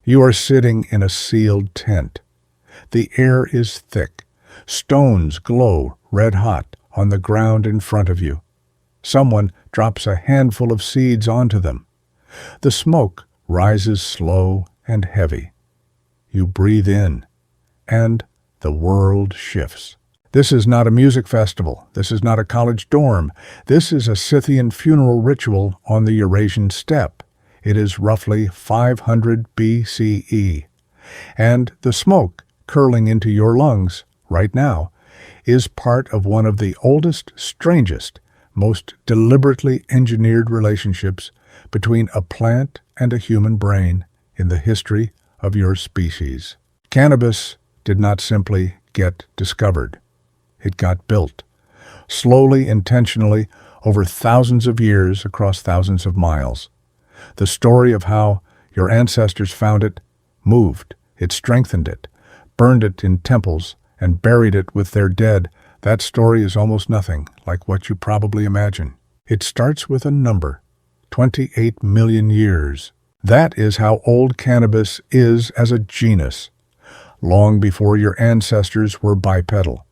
You are sitting in a sealed tent. The air is thick. Stones glow red-hot on the ground in front of you. Someone drops a handful of seeds onto them. The smoke rises slow and heavy. You breathe in, and the world shifts. This is not a music festival. This is not a college dorm. This is a Scythian funeral ritual on the Eurasian steppe. It is roughly 500 BCE. And the smoke curling into your lungs right now is part of one of the oldest, strangest, most deliberately engineered relationships between a plant and a human brain in the history of your species. Cannabis did not simply get discovered. It got built, slowly, intentionally, over thousands of years across thousands of miles. The story of how your ancestors found it, moved it, strengthened it, burned it in temples, and buried it with their dead, that story is almost nothing like what you probably imagine. It starts with a number, 28 million years. That is how old cannabis is as a genus, long before your ancestors were bipedal,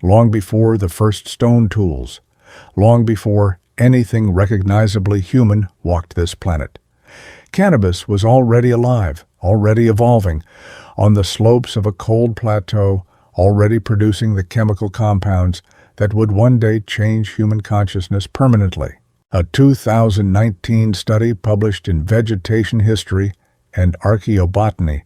long before the first stone tools, long before anything recognizably human walked this planet. Cannabis was already alive, already evolving, on the slopes of a cold plateau, already producing the chemical compounds that would one day change human consciousness permanently. A 2019 study published in Vegetation History and Archaeobotany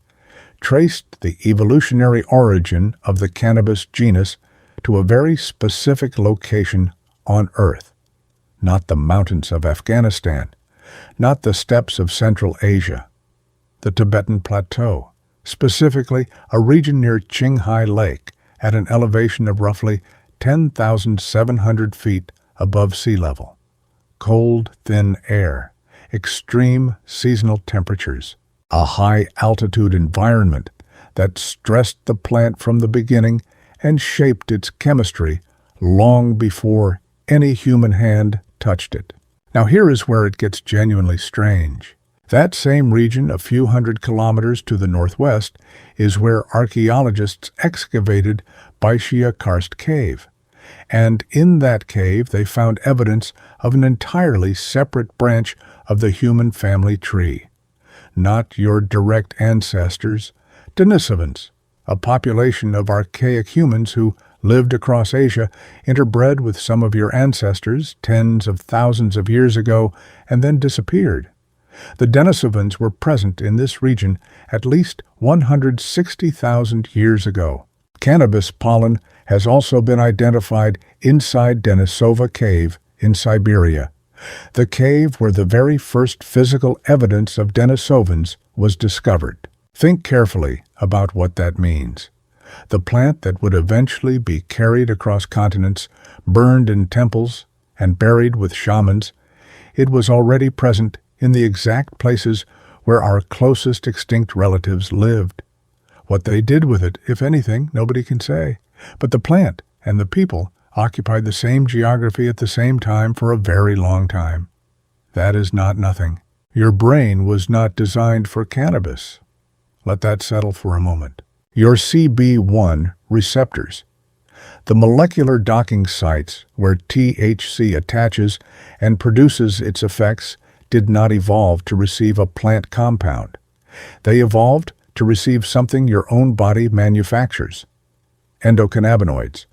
traced the evolutionary origin of the cannabis genus to a very specific location on Earth. Not the mountains of Afghanistan, not the steppes of Central Asia, the Tibetan Plateau, specifically a region near Qinghai Lake at an elevation of roughly 10,700 feet above sea level. Cold, thin air, extreme seasonal temperatures, a high-altitude environment that stressed the plant from the beginning and shaped its chemistry long before any human hand touched it. Now here is where it gets genuinely strange. That same region a few hundred kilometers to the northwest is where archaeologists excavated Baishia Karst Cave. And in that cave they found evidence of an entirely separate branch of the human family tree. Not your direct ancestors, Denisovans, a population of archaic humans who lived across Asia, interbred with some of your ancestors tens of thousands of years ago and then disappeared. The Denisovans were present in this region at least 160,000 years ago. Cannabis pollen has also been identified inside Denisova Cave in Siberia, the cave where the very first physical evidence of Denisovans was discovered. Think carefully about what that means. The plant that would eventually be carried across continents, burned in temples, and buried with shamans, it was already present in the exact places where our closest extinct relatives lived. What they did with it, if anything, nobody can say. But the plant and the people occupied the same geography at the same time for a very long time. That is not nothing. Your brain was not designed for cannabis. Let that settle for a moment. Your CB1 receptors, the molecular docking sites where THC attaches and produces its effects, did not evolve to receive a plant compound. They evolved to receive something your own body manufactures. Endocannabinoids.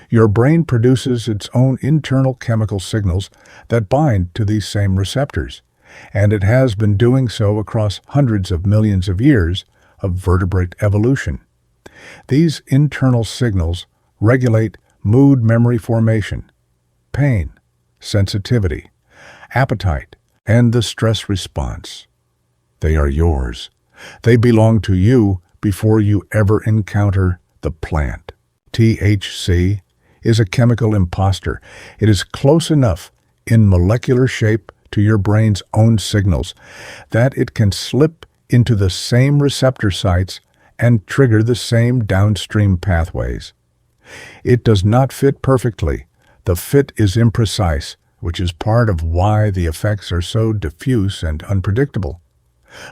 Your brain produces its own internal chemical signals that bind to these same receptors, and it has been doing so across hundreds of millions of years of vertebrate evolution. These internal signals regulate mood memory formation, pain, sensitivity, appetite, and the stress response. They are yours. They belong to you before you ever encounter the plant. THC is a chemical imposter. It is close enough in molecular shape to your brain's own signals that it can slip into the same receptor sites and trigger the same downstream pathways. It does not fit perfectly. The fit is imprecise, which is part of why the effects are so diffuse and unpredictable.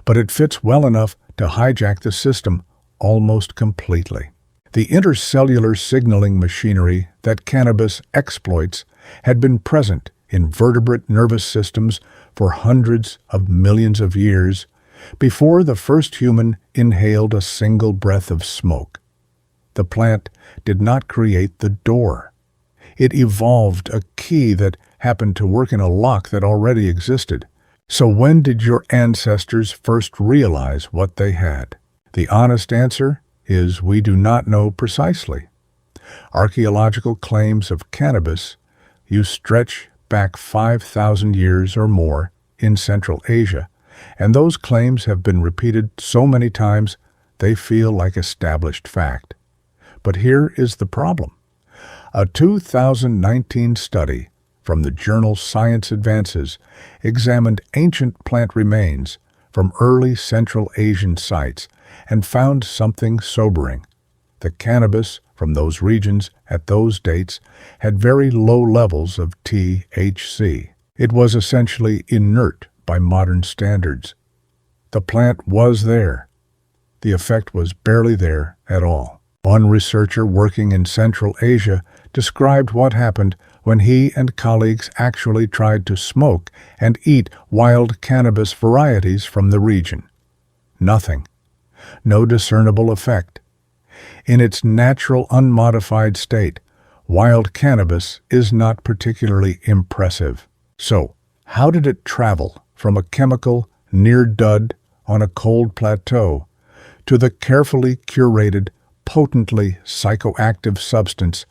But it fits well enough to hijack the system almost completely. The intercellular signaling machinery that cannabis exploits had been present in vertebrate nervous systems for hundreds of millions of years before the first human inhaled a single breath of smoke. The plant did not create the door. It evolved a key that happened to work in a lock that already existed. So when did your ancestors first realize what they had? The honest answer is we do not know precisely. Archaeological claims of cannabis stretch back 5,000 years or more in Central Asia, and those claims have been repeated so many times they feel like established fact. But here is the problem. A 2019 study from the journal Science Advances examined ancient plant remains from early Central Asian sites and found something sobering. The cannabis from those regions at those dates had very low levels of THC. It was essentially inert by modern standards. The plant was there. The effect was barely there at all. One researcher working in Central Asia described what happened when he and colleagues actually tried to smoke and eat wild cannabis varieties from the region. Nothing. No discernible effect. In its natural unmodified state, wild cannabis is not particularly impressive. So, how did it travel from a chemical near dud on a cold plateau to the carefully curated, potently psychoactive substance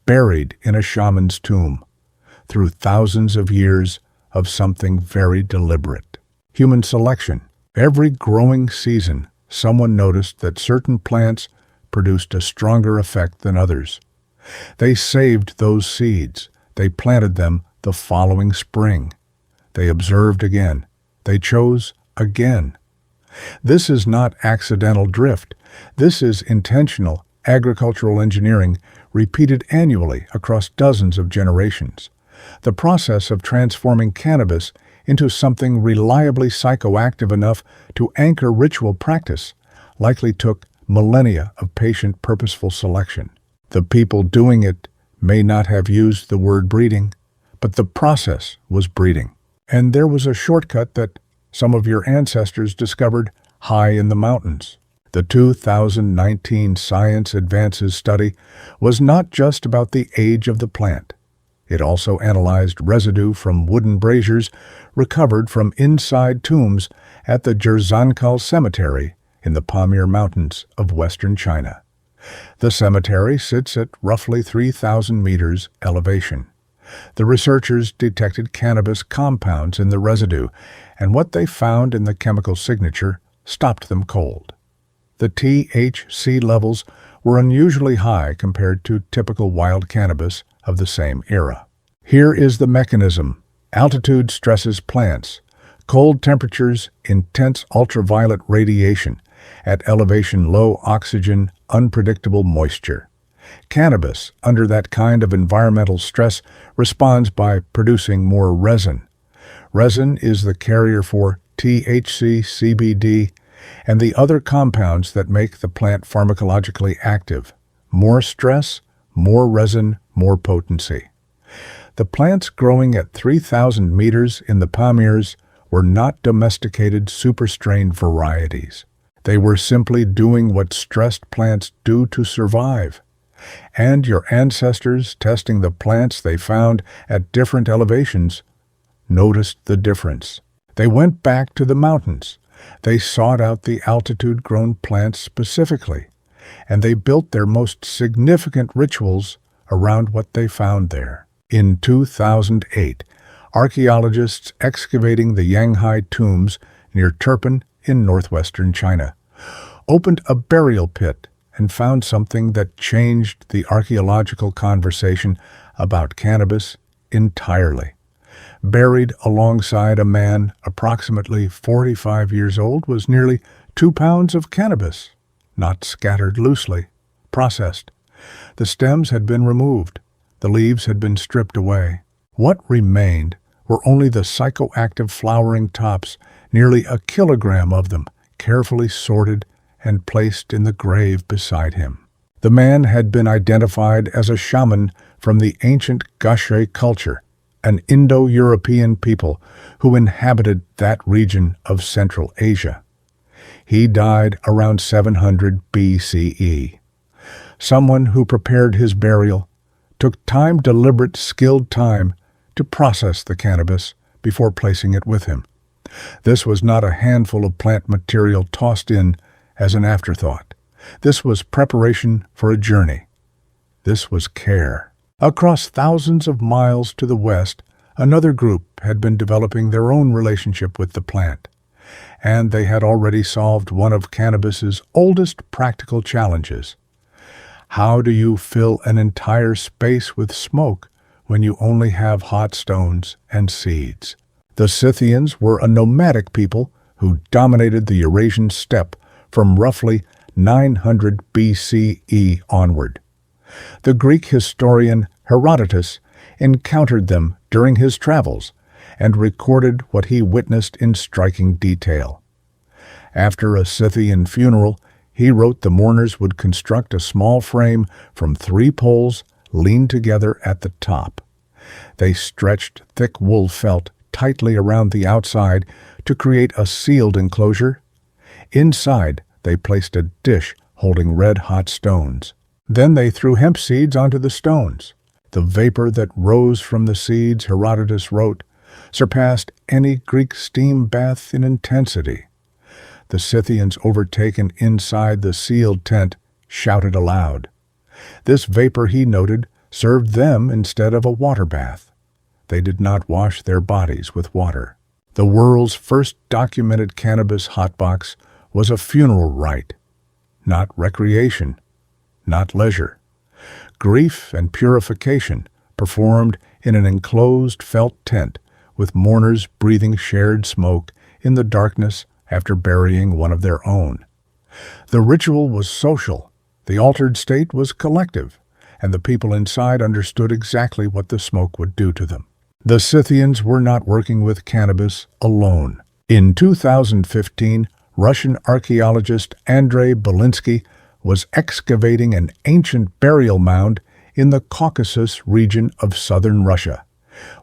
buried in a shaman's tomb through thousands of years of something very deliberate? Human selection. Every growing season, someone noticed that certain plants produced a stronger effect than others. They saved those seeds. They planted them the following spring. They observed again. They chose again. This is not accidental drift. This is intentional agricultural engineering repeated annually across dozens of generations. The process of transforming cannabis into something reliably psychoactive enough to anchor ritual practice likely took millennia of patient, purposeful selection. The people doing it may not have used the word breeding, but the process was breeding. And there was a shortcut that some of your ancestors discovered high in the mountains. The 2019 Science Advances study was not just about the age of the plant. It also analyzed residue from wooden braziers recovered from inside tombs at the Jerzankal Cemetery in the Pamir Mountains of western China. The cemetery sits at roughly 3,000 meters elevation. The researchers detected cannabis compounds in the residue, and what they found in the chemical signature stopped them cold. The THC levels were unusually high compared to typical wild cannabis of the same era. Here is the mechanism. Altitude stresses plants. Cold temperatures, intense ultraviolet radiation. At elevation, low oxygen, unpredictable moisture. Cannabis, under that kind of environmental stress, responds by producing more resin. Resin is the carrier for THC, CBD, and the other compounds that make the plant pharmacologically active. More stress, more resin, more potency. The plants growing at 3,000 meters in the Pamirs were not domesticated superstrain varieties. They were simply doing what stressed plants do to survive. And your ancestors, testing the plants they found at different elevations, noticed the difference. They went back to the mountains. They sought out the altitude-grown plants specifically, and they built their most significant rituals around what they found there. In 2008, archaeologists excavating the Yanghai tombs near Turpan in northwestern China opened a burial pit and found something that changed the archaeological conversation about cannabis entirely. Buried alongside a man approximately 45 years old was nearly 2 pounds of cannabis, not scattered loosely, processed. The stems had been removed. The leaves had been stripped away. What remained were only the psychoactive flowering tops, nearly a kilogram of them, carefully sorted and placed in the grave beside him. The man had been identified as a shaman from the ancient Gushe culture, an Indo-European people who inhabited that region of Central Asia. He died around 700 BCE. Someone who prepared his burial took deliberate, skilled time to process the cannabis before placing it with him. This was not a handful of plant material tossed in as an afterthought. This was preparation for a journey. This was care. Across thousands of miles to the west, another group had been developing their own relationship with the plant, and they had already solved one of cannabis's oldest practical challenges. How do you fill an entire space with smoke when you only have hot stones and seeds? The Scythians were a nomadic people who dominated the Eurasian steppe from roughly 900 BCE onward. The Greek historian Herodotus encountered them during his travels and recorded what he witnessed in striking detail. After a Scythian funeral, he wrote the mourners would construct a small frame from 3 poles leaned together at the top. They stretched thick wool felt tightly around the outside to create a sealed enclosure. Inside, they placed a dish holding red-hot stones. Then they threw hemp seeds onto the stones. The vapor that rose from the seeds, Herodotus wrote, surpassed any Greek steam bath in intensity. The Scythians, overtaken inside the sealed tent, shouted aloud. This vapor, he noted, served them instead of a water bath. They did not wash their bodies with water. The world's first documented cannabis hotbox was a funeral rite, not recreation, not leisure. Grief and purification performed in an enclosed felt tent with mourners breathing shared smoke in the darkness after burying one of their own. The ritual was social, the altered state was collective, and the people inside understood exactly what the smoke would do to them. The Scythians were not working with cannabis alone. In 2015, Russian archaeologist Andrei Belinsky was excavating an ancient burial mound in the Caucasus region of southern Russia,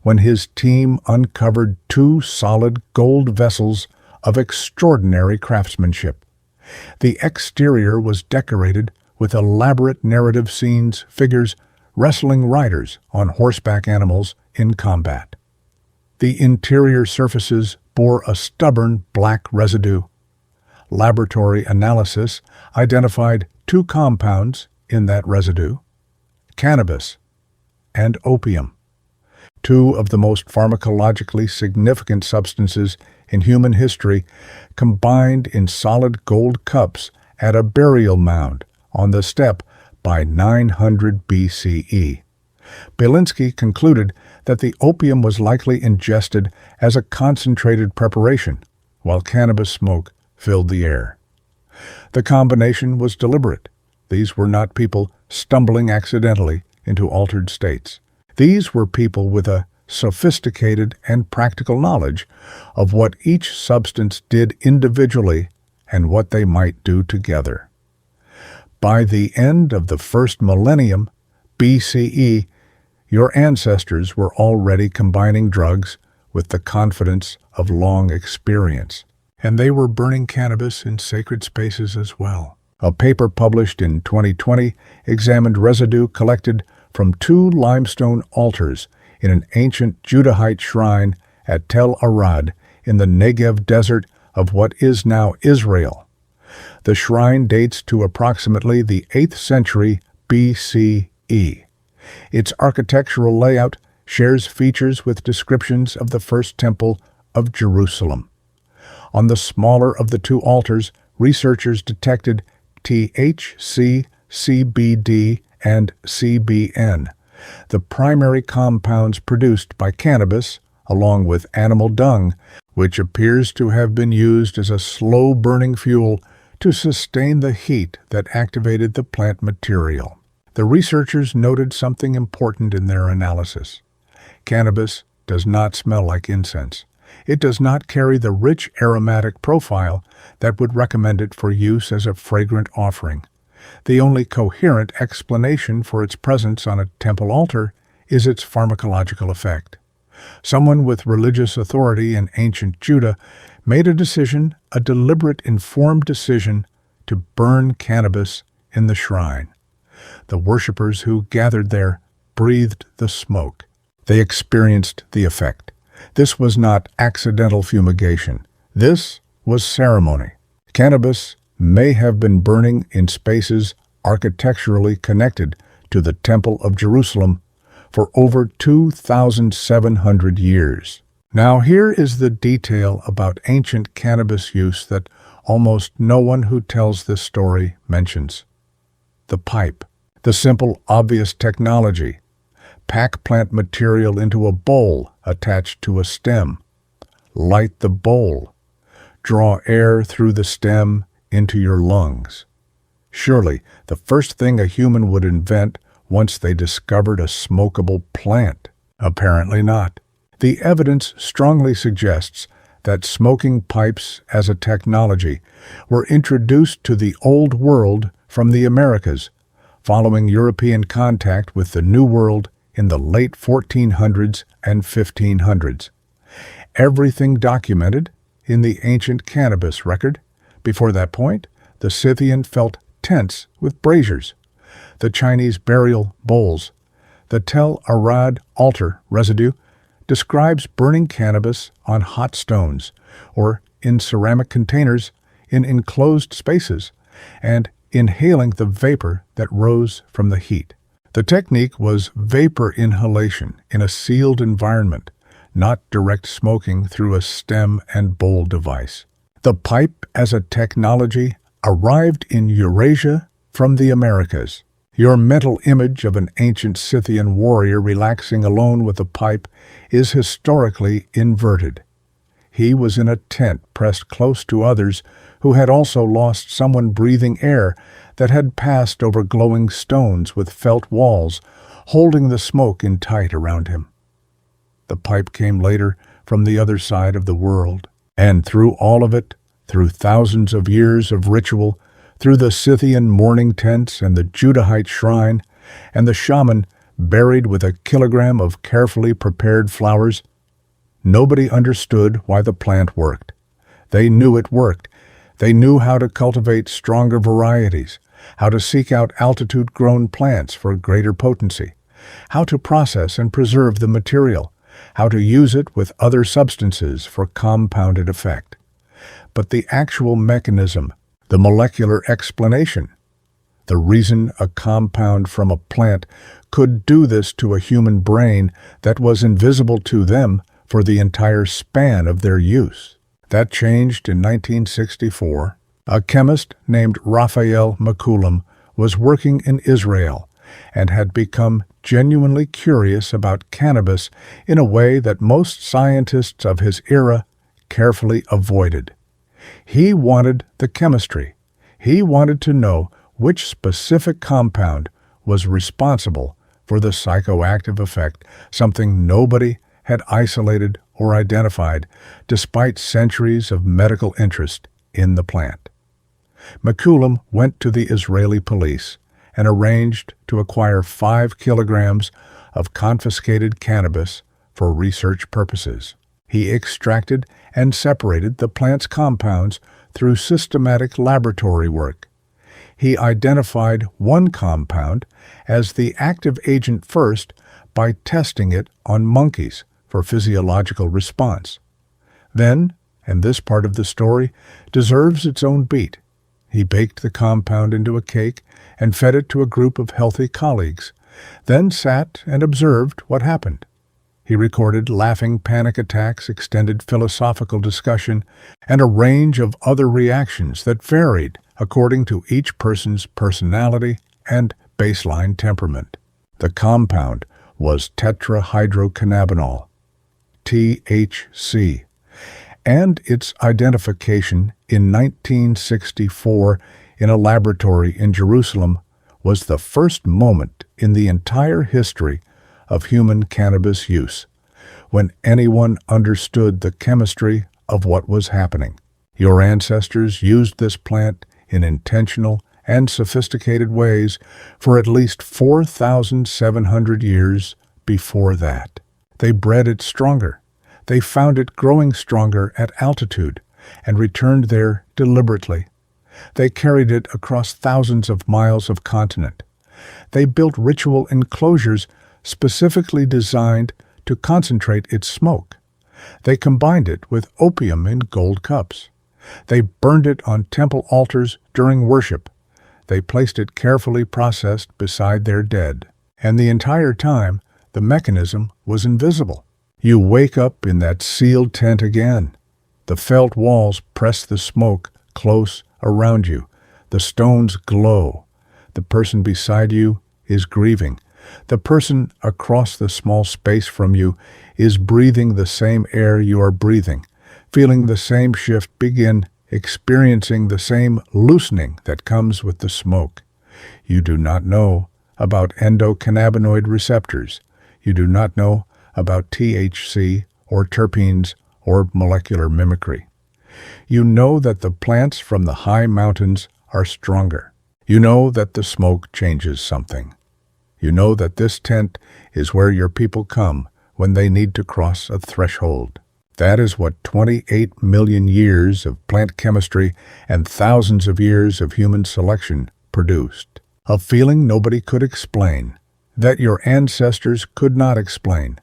when his team uncovered 2 solid gold vessels of extraordinary craftsmanship. The exterior was decorated with elaborate narrative scenes, figures, wrestling riders on horseback animals in combat. The interior surfaces bore a stubborn black residue. Laboratory analysis identified 2 compounds in that residue: cannabis and opium, 2 of the most pharmacologically significant substances in human history, combined in solid gold cups at a burial mound on the steppe by 900 BCE. Belinsky concluded that the opium was likely ingested as a concentrated preparation, while cannabis smoke filled the air. The combination was deliberate. These were not people stumbling accidentally into altered states. These were people with a sophisticated and practical knowledge of what each substance did individually and what they might do together. By the end of the first millennium, BCE, your ancestors were already combining drugs with the confidence of long experience, and they were burning cannabis in sacred spaces as well. A paper published in 2020 examined residue collected from 2 limestone altars in an ancient Judahite shrine at Tel Arad in the Negev desert of what is now Israel. The shrine dates to approximately the 8th century BCE. Its architectural layout shares features with descriptions of the first temple of Jerusalem. On the smaller of the 2 altars, researchers detected THC, CBD, and CBN, the primary compounds produced by cannabis, along with animal dung, which appears to have been used as a slow-burning fuel to sustain the heat that activated the plant material. The researchers noted something important in their analysis. Cannabis does not smell like incense. It does not carry the rich aromatic profile that would recommend it for use as a fragrant offering. The only coherent explanation for its presence on a temple altar is its pharmacological effect. Someone with religious authority in ancient Judah made a decision, a deliberate, informed decision, to burn cannabis in the shrine. The worshippers who gathered there breathed the smoke. They experienced the effect. This was not accidental fumigation. This was ceremony. Cannabis may have been burning in spaces architecturally connected to the Temple of Jerusalem for over 2,700 years. Now here is the detail about ancient cannabis use that almost no one who tells this story mentions. The pipe, the simple, obvious technology. Pack plant material into a bowl attached to a stem. Light the bowl. Draw air through the stem into your lungs. Surely, the first thing a human would invent once they discovered a smokable plant. Apparently not. The evidence strongly suggests that smoking pipes as a technology were introduced to the Old World from the Americas, following European contact with the New World in the late 1400s and 1500s. Everything documented in the ancient cannabis record. Before that point, the Scythian felt tents with braziers, the Chinese burial bowls. The Tel Arad altar residue describes burning cannabis on hot stones or in ceramic containers in enclosed spaces and inhaling the vapor that rose from the heat. The technique was vapor inhalation in a sealed environment, not direct smoking through a stem and bowl device. The pipe as a technology arrived in Eurasia from the Americas. Your mental image of an ancient Scythian warrior relaxing alone with a pipe is historically inverted. He was in a tent pressed close to others who had also lost someone breathing air that had passed over glowing stones with felt walls, holding the smoke in tight around him. The pipe came later from the other side of the world, and through all of it, through thousands of years of ritual, through the Scythian mourning tents and the Judahite shrine, and the shaman buried with a kilogram of carefully prepared flowers, nobody understood why the plant worked. They knew it worked. They knew how to cultivate stronger varieties, how to seek out altitude-grown plants for greater potency, how to process and preserve the material, how to use it with other substances for compounded effect. But the actual mechanism, the molecular explanation, the reason a compound from a plant could do this to a human brain that was invisible to them for the entire span of their use. That changed in 1964. A chemist named Raphael Mechoulam was working in Israel and had become genuinely curious about cannabis in a way that most scientists of his era carefully avoided. He wanted the chemistry. He wanted to know which specific compound was responsible for the psychoactive effect, something nobody had isolated or identified despite centuries of medical interest in the plant. Mechoulam went to the Israeli police and arranged to acquire 5 kilograms of confiscated cannabis for research purposes. He extracted and separated the plant's compounds through systematic laboratory work. He identified one compound as the active agent first by testing it on monkeys for physiological response. Then, and this part of the story deserves its own beat, he baked the compound into a cake and fed it to a group of healthy colleagues, then sat and observed what happened. He recorded laughing panic attacks, extended philosophical discussion, and a range of other reactions that varied according to each person's personality and baseline temperament. The compound was tetrahydrocannabinol, THC, and its identification in 1964 in a laboratory in Jerusalem was the first moment in the entire history of human cannabis use when anyone understood the chemistry of what was happening. Your ancestors used this plant in intentional and sophisticated ways for at least 4,700 years before that. They bred it stronger. They found it growing stronger at altitude and returned there deliberately. They carried it across thousands of miles of continent. They built ritual enclosures specifically designed to concentrate its smoke. They combined it with opium in gold cups. They burned it on temple altars during worship. They placed it carefully processed beside their dead. And the entire time, the mechanism was invisible. You wake up in that sealed tent again. The felt walls press the smoke close around you. The stones glow. The person beside you is grieving. The person across the small space from you is breathing the same air you are breathing, feeling the same shift begin, experiencing the same loosening that comes with the smoke. You do not know about endocannabinoid receptors. You do not know about THC or terpenes or molecular mimicry. You know that the plants from the high mountains are stronger. You know that the smoke changes something. You know that this tent is where your people come when they need to cross a threshold. That is what 28 million years of plant chemistry and thousands of years of human selection produced. A feeling nobody could explain, that your ancestors could not explain,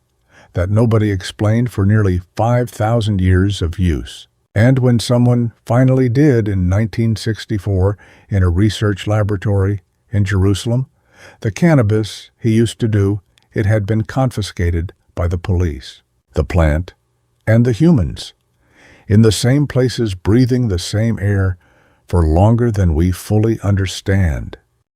that nobody explained for nearly 5,000 years of use. And when someone finally did in 1964 in a research laboratory in Jerusalem, the cannabis he used to do, it had been confiscated by the police. The plant and the humans, in the same places breathing the same air for longer than we fully understand.